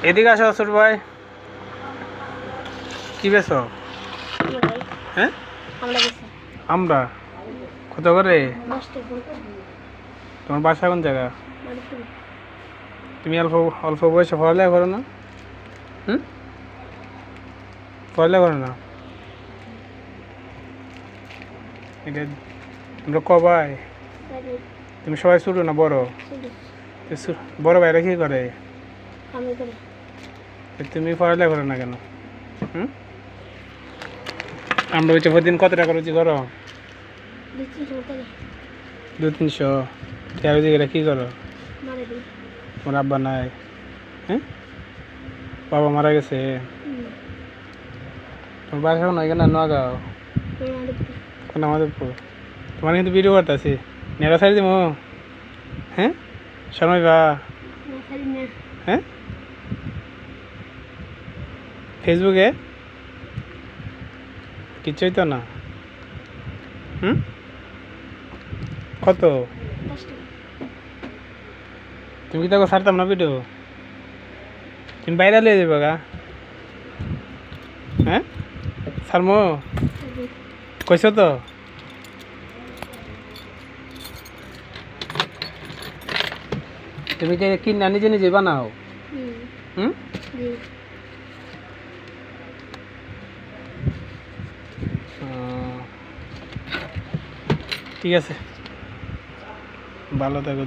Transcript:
এদিকে আসো ছোট ভাই, কি বেছো? হ্যাঁ আমরা কত করে? তোমার বাসা কোন জায়গা? তুমি অল্প অল্প বয়সে পড়ালেখা করো না? পড়ালেখা করো না? এটা তোমরা কবাই? তুমি সবাই ছোট না বড়? বড় ভাইরা কি করে? তুমি পড়ালেখা করো না কেন? আমরা হচ্ছে প্রতিদিন কত টাকা রুচি করো? 200-300 টাকা রুচি করে কি করো? তোমার আব্বা নাই? হ্যাঁ, বাবা মারা গেছে? তোমার বাসা এখন এখানে নোয়াগাঁও? কোন আমাদেরপুর? তোমার কিন্তু ভিডিও করতেছি, নেড়া সারি দিব। হ্যাঁ, সময় বা? হ্যাঁ, ফেসবুকে কিচ্ছুই তো না। কত? তুমি কি তোকে ছাড়তাম না ভিডিও? তুমি বাইরে লিয়ে যাবে গা? হ্যাঁ, ছাড়মো কইছো তো? তুমি কি না নিজে নিজে বানাও? ঠিক আছে, ভালো থাকো।